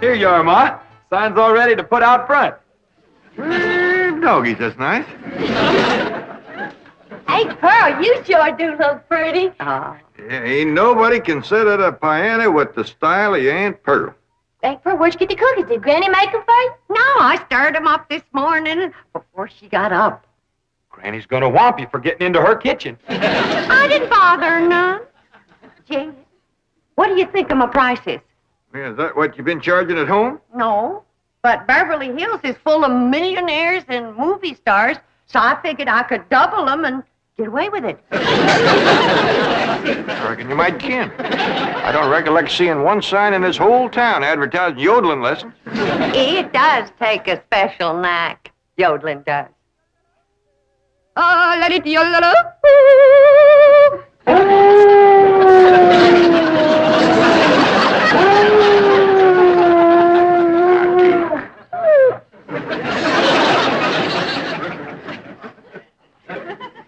Here you are, Ma. Sign's all ready to put out front. Doggies, that's nice. Hey, Pearl, you sure do look pretty. Yeah, ain't nobody can sit at a piano with the style of your Aunt Pearl. Hey, Pearl, where'd you get the cookies? Did Granny make them for you? No, I stirred them up this morning before she got up. Granny's gonna whomp you for getting into her kitchen. I didn't bother her none. Gee, what do you think of my prices? Yeah, is that what you've been charging at home? No, but Beverly Hills is full of millionaires and movie stars, so I figured I could double them and get away with it. I reckon you might can. I don't recollect seeing one sign in this whole town advertising yodeling lessons. It does take a special knack, yodeling does. Oh, let it yodel.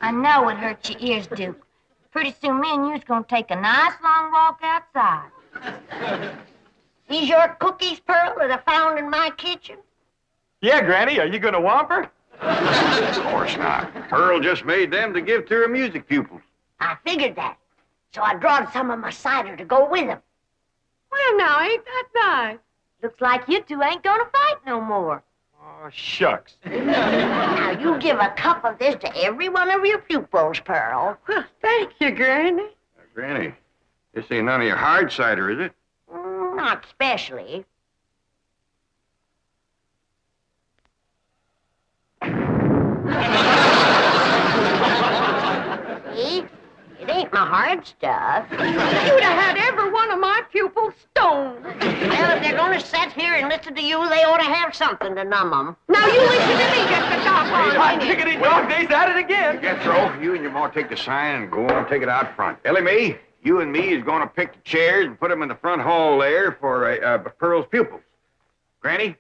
I know it hurts your ears, Duke. Pretty soon me and you's gonna take a nice long walk outside. These your cookies, Pearl, that I found in my kitchen? Yeah, Granny, are you gonna whomp her? Of course not. Pearl just made them to give to her music pupils. I figured that. So I drawed some of my cider to go with them. Well, now, ain't that nice? Looks like you two ain't gonna fight no more. Oh, shucks. Now, you give a cup of this to every one of your pupils, Pearl. Well, thank you, Granny. Granny, this ain't none of your hard cider, is it? Not especially. See? It ain't my hard stuff. You'd have had every one of my pupils stoned. Well, if they're going to sit here and listen to you, they ought to have something to numb them. Now, you listen to me just a doggone Hot minute. diggity dog days at it again. Jethro, you and your ma take the sign and go on and take it out front. Elly May, you and me is going to pick the chairs and put them in the front hall there for Pearl's pupils. Granny,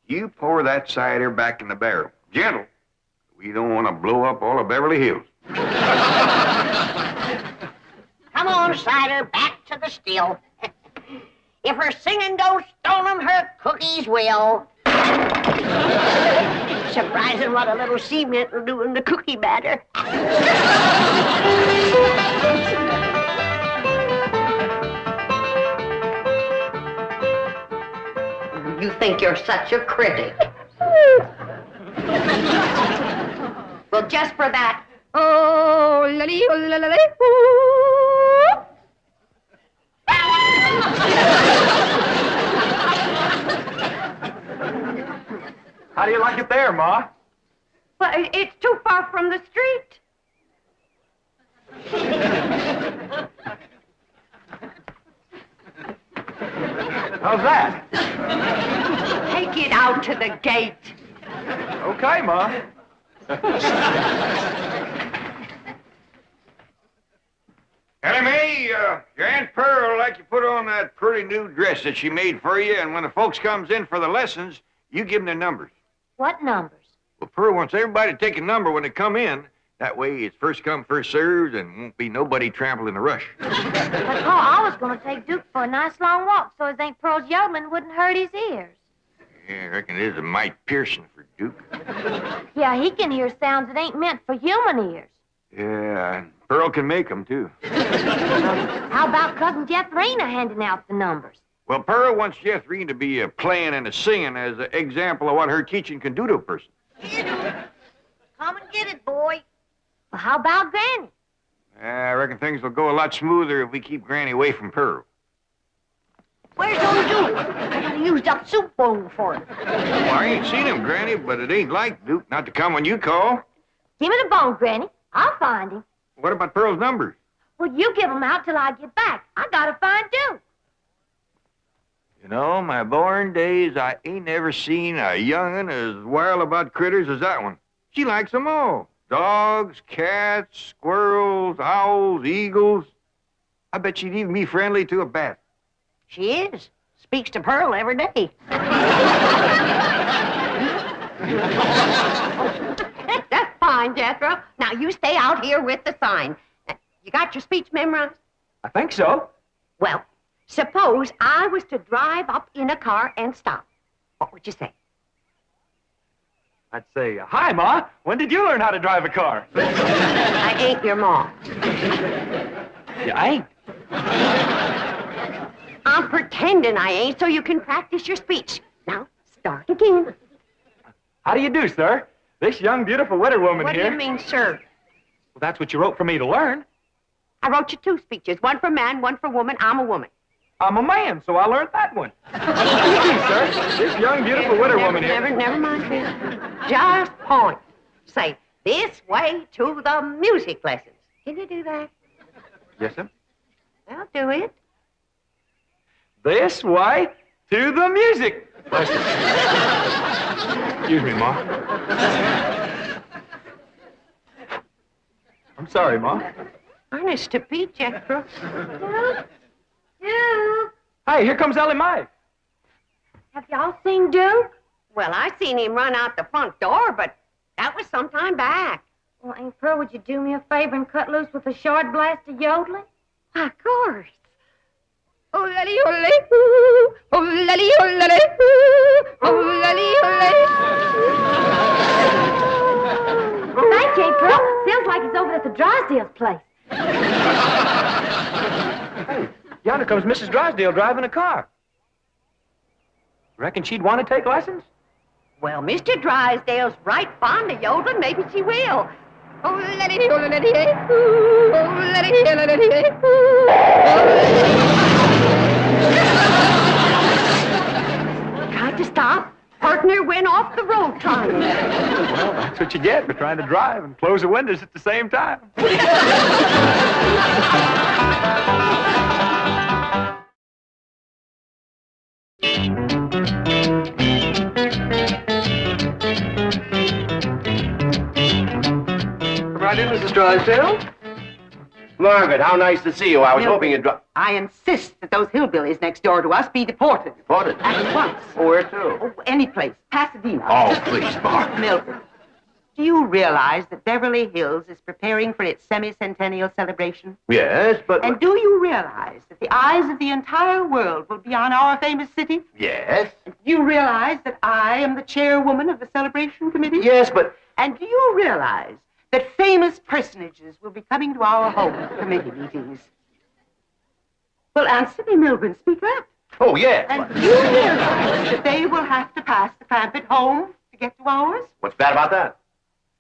you pour that cider back in the barrel. Gentle. We don't want to blow up all of Beverly Hills. Come on, cider, back to the still. If her singing don't stone 'em, her cookies will. Surprising what a little cement will do in the cookie batter. You think you're such a critic. Well, just for that. Oh, lily, How do you like it there, Ma? Well, it's too far from the street. How's that? Take it out to the gate. Okay, Ma. Elly May, your Aunt Pearl like you put on that pretty new dress that she made for you, and when the folks comes in for the lessons, you give them their numbers. What numbers? Well, Pearl wants everybody to take a number when they come in. That way it's first come, first served, and won't be nobody trampled in a rush. But, Pa, I was gonna take Duke for a nice long walk so his Aunt Pearl's yodeling wouldn't hurt his ears. Yeah, I reckon it is a mite piercing for Duke. Yeah, he can hear sounds that ain't meant for human ears. Yeah, and Pearl can make them, too. How about Cousin Jethro handing out the numbers? Well, Pearl wants Jethro to be playing and singing as an example of what her teaching can do to a person. Come and get it, boy. Well, how about Granny? I reckon things will go a lot smoother if we keep Granny away from Pearl. Where's old Duke? I gotta use that soup bowl for it. Well, I ain't seen him, Granny, but it ain't like Duke not to come when you call. Give me the bone, Granny. I'll find him. What about Pearl's numbers? Well, you give 'em out till I get back. I gotta find Duke. You know, my born days, I ain't ever seen a young'un as wild about critters as that one. She likes 'em all. Dogs, cats, squirrels, owls, eagles. I bet she'd even be friendly to a bat. She is. Speaks to Pearl every day. That's fine, Jethro. Now, you stay out here with the sign. You got your speech memorized? I think so. Well, Suppose I was to drive up in a car and stop. What would you say? I'd say, hi, Ma. When did you learn how to drive a car? I ain't your mom. You ain't. I'm pretending I ain't so you can practice your speech. Now, start again. How do you do, sir? This young, beautiful widow woman What here... do you mean, sir? Well, that's what you wrote for me to learn. I wrote you 2 speeches, one for man, one for woman. I'm a woman. I'm a man, so I learned that one. You, sir, this young, beautiful widow woman here... Never mind, please. Just point. Say, this way to the music lessons. Can you do that? Yes, sir. Well, do it. This way to the music lessons. Excuse me, Ma. I'm sorry, Ma. Honest to Pete, Jethro. Duke! Hey, here comes Elly May. Have y'all seen Duke? Well, I seen him run out the front door, but that was some time back. Well, Aunt Pearl, would you do me a favor and cut loose with a short blast of yodeling? Why, of course. Oh, lady, oh, lady, ooh. Oh, lady, oh, lady, ooh. Oh, lady, oh, lady. Thank you, Aunt Pearl. Sounds like he's over at the Drysdale's place. Hey, yonder comes Mrs. Drysdale driving a car. Reckon she'd want to take lessons? Well, Mr. Drysdale's right fond of yodeling. Maybe she will. Oh, lady, oh, lady, ooh. Oh, lady, oh, lady, ooh. Tried to stop. Partner went off the road trying. Well, that's what you get for trying to drive and close the windows at the same time. Come right in, Mrs. Drysdale. Margaret, how nice to see you. I was hoping you'd drop... I insist that those hillbillies next door to us be deported. Deported? At once. Oh, where to? Oh, any place. Pasadena. Oh, please, Margaret. Milford. Do you realize that Beverly Hills is preparing for its semi-centennial celebration? Yes, but... And do you realize that the eyes of the entire world will be on our famous city? Yes. And do you realize that I am the chairwoman of the celebration committee? Yes, but... And do you realize that famous personages will be coming to our home committee meetings? Well, answer me, Milburn. Speak up. Oh, yes. And do you realize that they will have to pass the Clampett home to get to ours? What's bad about that?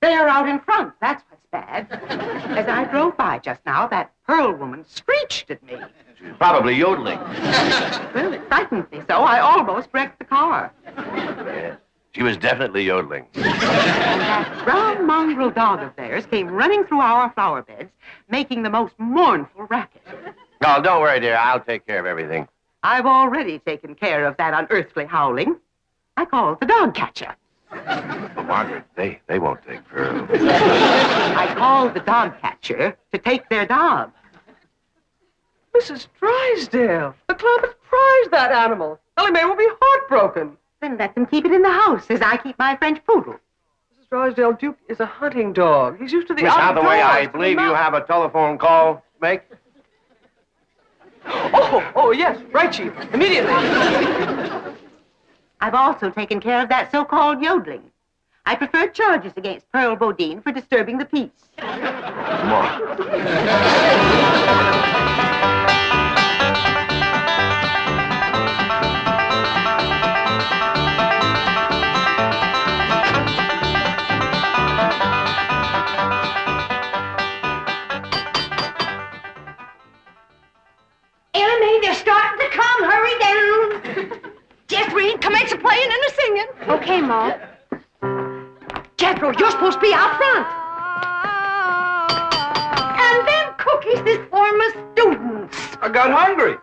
They are out in front. That's what's bad. As I drove by just now, that Pearl woman screeched at me. She's probably yodeling. Well, it frightened me so I almost wrecked the car. Yes. She was definitely yodeling. And that brown mongrel dog of theirs came running through our flower beds, making the most mournful racket. Oh, don't worry, dear. I'll take care of everything. I've already taken care of that unearthly howling. I called the dog catcher. But, Margaret, they won't take Pearl. I called the dog catcher to take their dog. Mrs. Drysdale, the Clampetts prize that animal. Elly May will be heartbroken. Then let them keep it in the house as I keep my French poodle. Mrs. Drysdale, Duke is a hunting dog. He's used to the Miss outdoors. Hathaway, I to the believe you mountains. have a telephone call to make. Oh, yes. Right, Chief. Immediately. I've also taken care of that so-called yodeling. I preferred charges against Pearl Bodine for disturbing the peace. Come on. Elly May, they're starting to come. Hurry down. Just read, commence the playing and the singing. Okay, Ma. Jethro, you're supposed to be out front. And them cookies is for my students. I got hungry.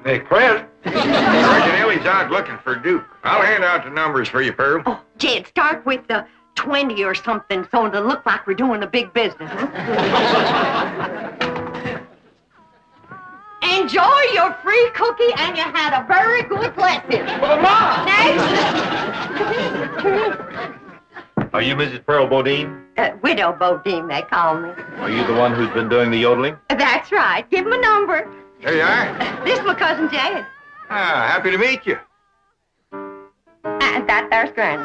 Hey, Clint. I reckon Ellie's out looking for Duke. I'll hand out the numbers for you, Pearl. Oh, Jed, start with the 20 or something so it'll look like we're doing a big business. Enjoy your free cookie, and you had a very good lesson. Well, Ma! Next. Are you Mrs. Pearl Bodine? Widow Bodine, they call me. Are you the one who's been doing the yodeling? That's right. Give him a number. There you are. This is my cousin Jed. Ah, happy to meet you. And that there's Granny.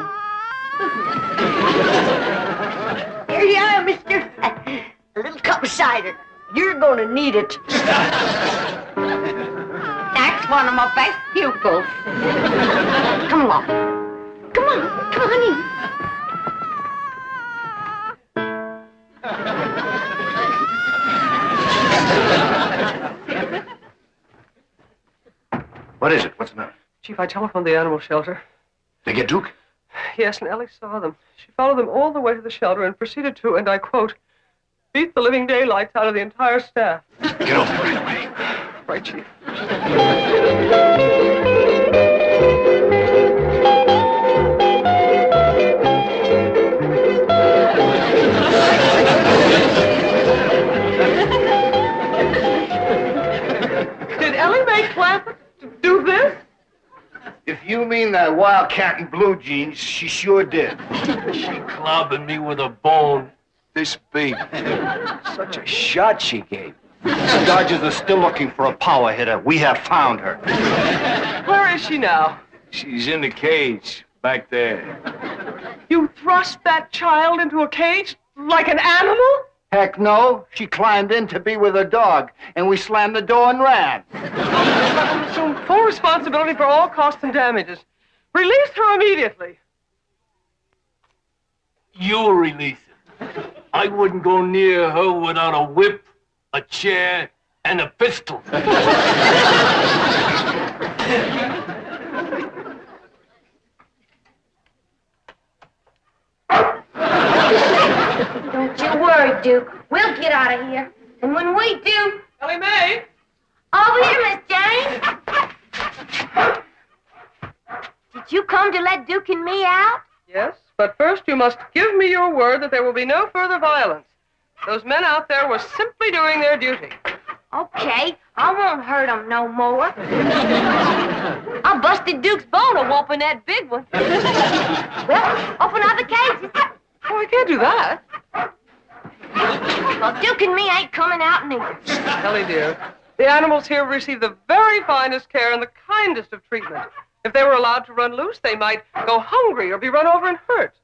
Here you are, mister. A little cup of cider. You're gonna need it. That's one of my best pupils. Come along. Come on in. What is it? What's the matter? Chief, I telephoned the animal shelter. They get Duke? Yes, and Ellie saw them. She followed them all the way to the shelter and proceeded to, and I quote, beat the living daylights out of the entire staff. Get over there right away. Right, Chief. Did Elly May Clampett do this? If you mean that wildcat in blue jeans, she sure did. She clobbered me with a bone this big. Such a shot she gave. The Dodgers are still looking for a power hitter. We have found her. Where is she now? She's in the cage back there. You thrust that child into a cage like an animal? Heck no. She climbed in to be with her dog, and we slammed the door and ran. I will assume full responsibility for all costs and damages. Release her immediately. You'll release her. I wouldn't go near her without a whip, a chair, and a pistol. Don't you worry, Duke. We'll get out of here. And when we do... Elly May! Over here, Miss Jane. Did you come to let Duke and me out? Yes, but first you must give me your word that there will be no further violence. Those men out there were simply doing their duty. Okay, I won't hurt them no more. I busted Duke's bone a whooping that big one. Well, open up the cages. Oh, I can't do that. Well, Duke and me ain't coming out neither. Ellie, dear, the animals here receive the very finest care and the kindest of treatment. If they were allowed to run loose, they might go hungry or be run over and hurt.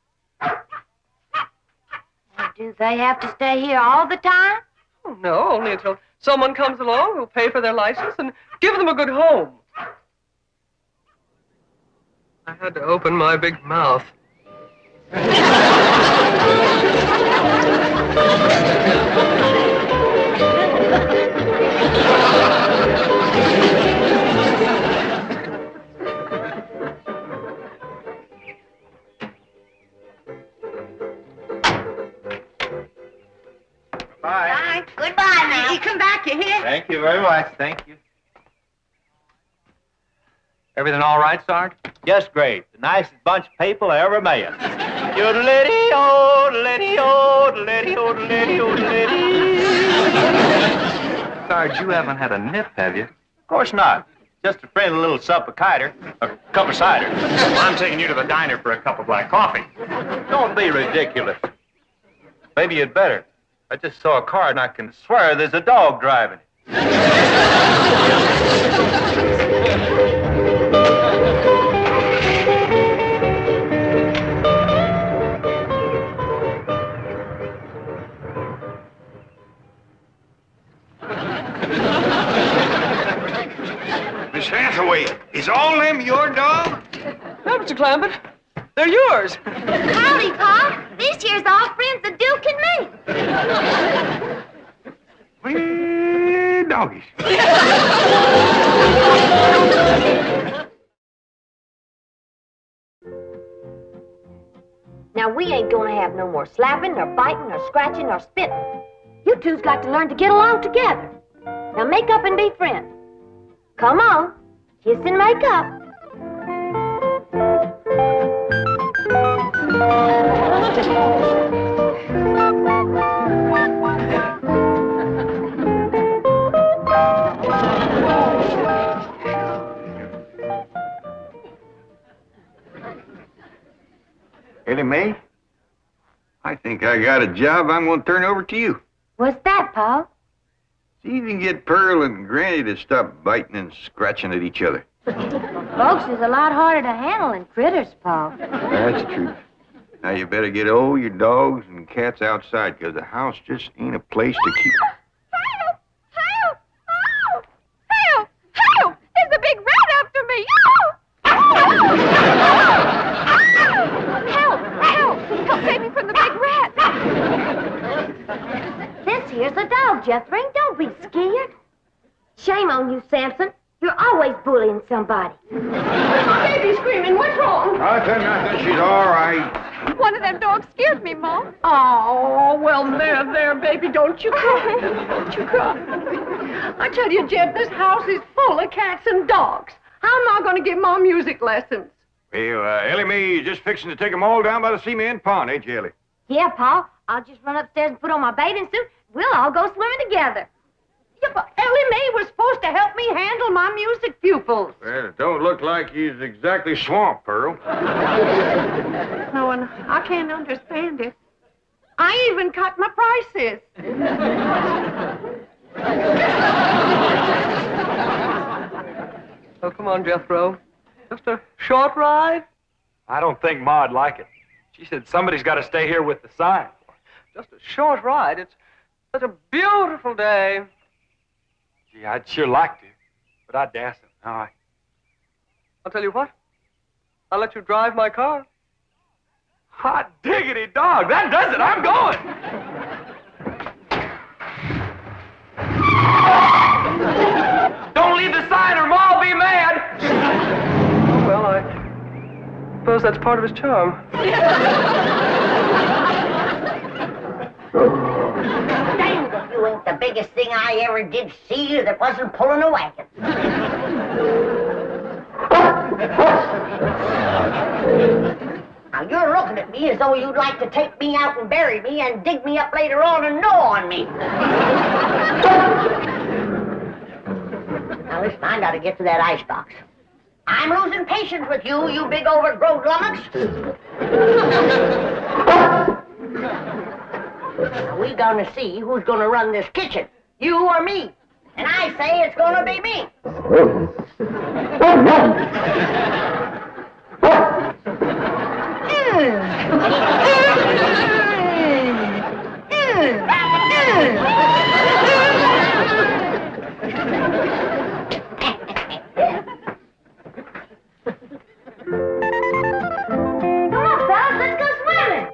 Do they have to stay here all the time? Oh, no, only until someone comes along who'll pay for their license and give them a good home. I had to open my big mouth. Bye. Goodbye now. You come back, you hear? Thank you very much. Thank you. Everything all right, Sarge? Just great. The nicest bunch of people I ever met. Yodelity, yodelity, yodelity, yodelity, yodelity. Sarge, you haven't had a nip, have you? Of course not. Just a friendly little sup of cider. A cup of cider. Well, I'm taking you to the diner for a cup of black coffee. Don't be ridiculous. Maybe you'd better. I just saw a car and I can swear there's a dog driving it. Miss Hathaway, is all them your dog? No, Mr. Clampett, they're yours. Howdy, Pa. This year's all friends of Duke and me. Well, doggies. Now, we ain't gonna have no more slapping, or biting, or scratching, or spitting. You two's got to learn to get along together. Now, make up and be friends. Come on. Kiss and make up. Elly May, think I got a job I'm going to turn over to you. What's that, Pa? See if you can get Pearl and Granny to stop biting and scratching at each other. Folks is a lot harder to handle than critters, Pa. That's true. Now you better get all your dogs and cats outside, 'cause the house just ain't a place to keep them. Help! Help! Oh! Help! Help! There's a big rat after me! Oh! Help! Help! Help save me from the big rat! This here's a dog, Jethro. Don't be scared. Shame on you, Samson. You're always bullying somebody. Baby's screaming. What's wrong? Nothing. She's all right. One of them dogs scared me, Mom. Oh, well, there, baby. Don't you cry. Don't you cry. I tell you, Jed, this house is full of cats and dogs. How am I going to give Mom music lessons? Well, Elly May is just fixing to take them all down by the cement pond, ain't you, Elly? Yeah, Pa. I'll just run upstairs and put on my bathing suit. We'll all go swimming together. Yeah, but Elly May was supposed to help me handle my music pupils. Well, it don't look like he's exactly swamped, Pearl. No, and I can't understand it. I even cut my prices. Oh, come on, Jethro. Just a short ride? I don't think Ma'd like it. She said somebody's got to stay here with the sign. Just a short ride. It's such a beautiful day. Gee, I'd sure like to, but I dasn't. I'll tell you what. I'll let you drive my car. Hot diggity dog, that does it. I'm going. Don't leave the sign or Ma'll be mad. Oh, well, I suppose that's part of his charm. Dang if you ain't the biggest thing I ever did see that wasn't pulling a wagon. Now, you're looking at me as though you'd like to take me out and bury me and dig me up later on and gnaw on me. Now, listen, I gotta get to that icebox. I'm losing patience with you, you big overgrown lummox. Now, we gonna see who's gonna run this kitchen, you or me. And I say it's gonna be me. Come on, fellas, let's go swimming.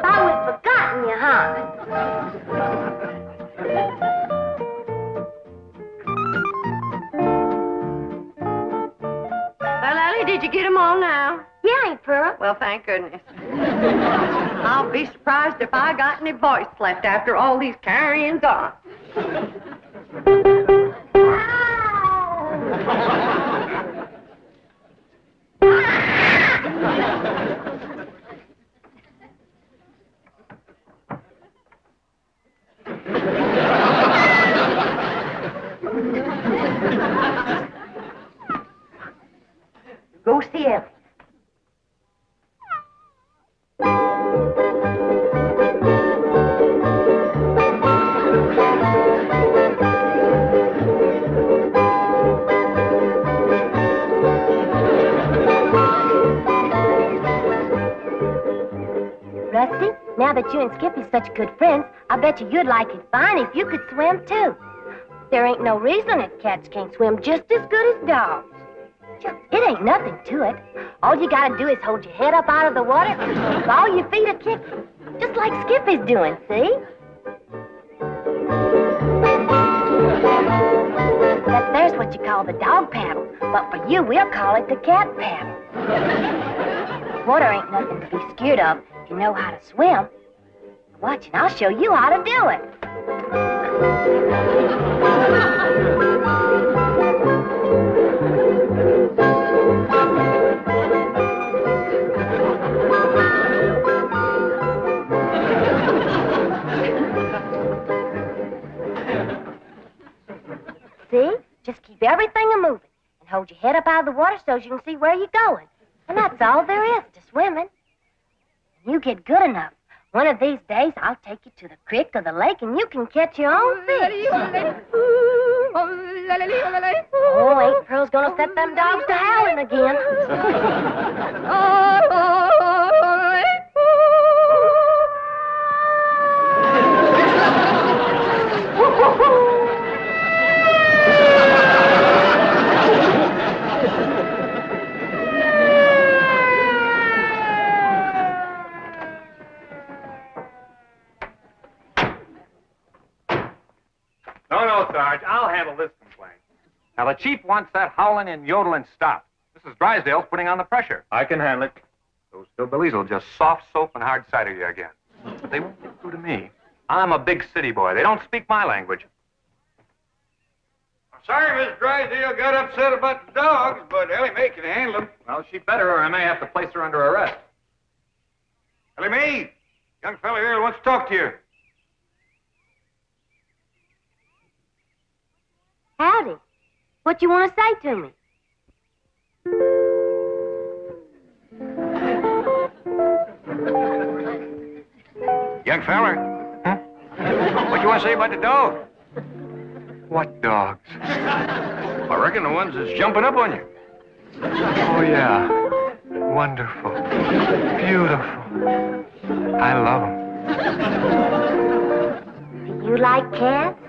Thought we'd forgotten you, huh? Well, Ellie, did you get them all now? Yeah, Aunt Pearl. Well, thank goodness. I'll be surprised if I got any voice left after all these carryings on. Go see Ellie. Rusty, now that you and Skippy's such good friends, I bet you'd like it fine if you could swim, too. There ain't no reason that cats can't swim just as good as dogs. It ain't nothing to it. All you gotta do is hold your head up out of the water and all your feet are kicking. Just like Skippy's doing, see? There's what you call the dog paddle, but for you, we'll call it the cat paddle. Water ain't nothing to be scared of if you know how to swim. Watch, and I'll show you how to do it. See? Just keep everything a-moving and hold your head up out of the water so you can see where you're going. And that's all there is to swimming. You get good enough. One of these days, I'll take you to the creek or the lake, and you can catch your own fish. Oh, ain't Pearl's gonna set them dogs to howling again. No, Sarge. I'll handle this complaint. Now, the chief wants that howling and yodeling stopped. Mrs. Drysdale's putting on the pressure. I can handle it. Those hillbillies will just soft soap and hard cider you again. But they won't get through to me. I'm a big city boy. They don't speak my language. I'm sorry Miss Drysdale got upset about the dogs, but Elly May can handle them. Well, she better, or I may have to place her under arrest. Elly May, young fella here wants to talk to you. Howdy. What you want to say to me? Young fella. Huh? What you want to say about the dog? What dogs? I reckon the ones that's jumping up on you. Oh, yeah. Wonderful. Beautiful. I love them. Do you like cats?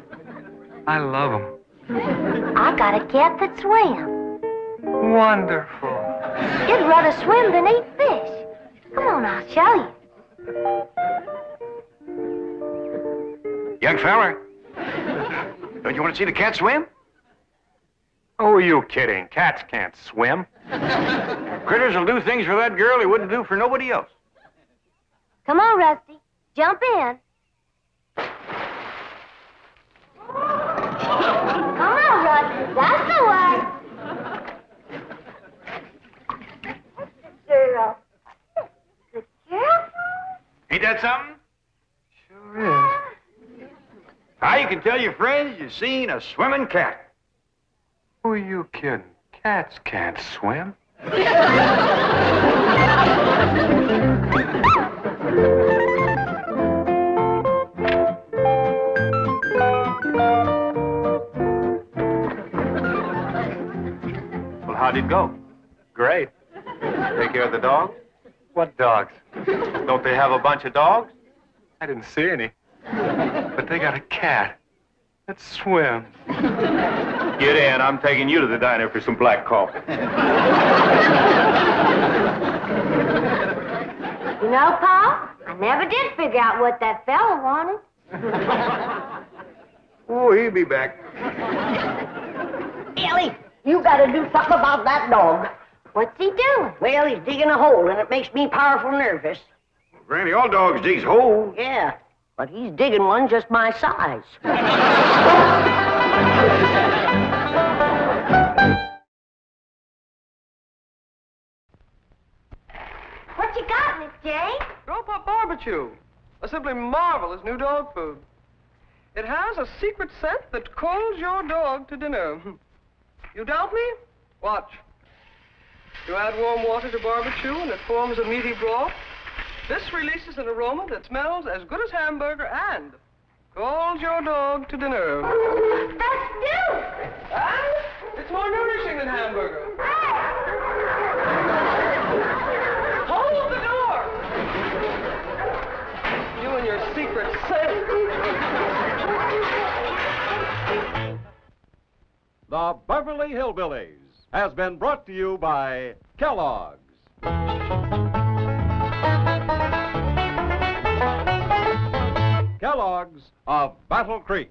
I love them. I got a cat that swims. Wonderful. It'd rather swim than eat fish. Come on, I'll show you. Young fella. Don't you want to see the cat swim? Oh, are you kidding? Cats can't swim. Critters will do things for that girl he wouldn't do for nobody else. Come on, Rusty. Jump in. Come on, Rusty. That's the way. Good girl. Good girl. Ain't that something? Sure is. Now you can tell your friends you've seen a swimming cat. Who are you kidding? Cats can't swim. Well, how'd it go? Great. Take care of the dogs? What dogs? Don't they have a bunch of dogs? I didn't see any. But they got a cat that swims. Get in. I'm taking you to the diner for some black coffee. You know, Pa, I never did figure out what that fella wanted. Oh, he'll be back. Elly, you gotta do something about that dog. What's he doing? Well, he's digging a hole, and it makes me powerful nervous. Granny, all dogs digs holes. Yeah, but he's digging one just my size. What you got, Miss Jane? Rope Up Barbecue, a simply marvelous new dog food. It has a secret scent that calls your dog to dinner. You doubt me? Watch. You add warm water to barbecue and it forms a meaty broth. This releases an aroma that smells as good as hamburger and calls your dog to dinner. That's new. And it's more nourishing than hamburger. Hold the door! You and your secret scent. The Beverly Hillbillies has been brought to you by Kellogg's. Kellogg's of Battle Creek.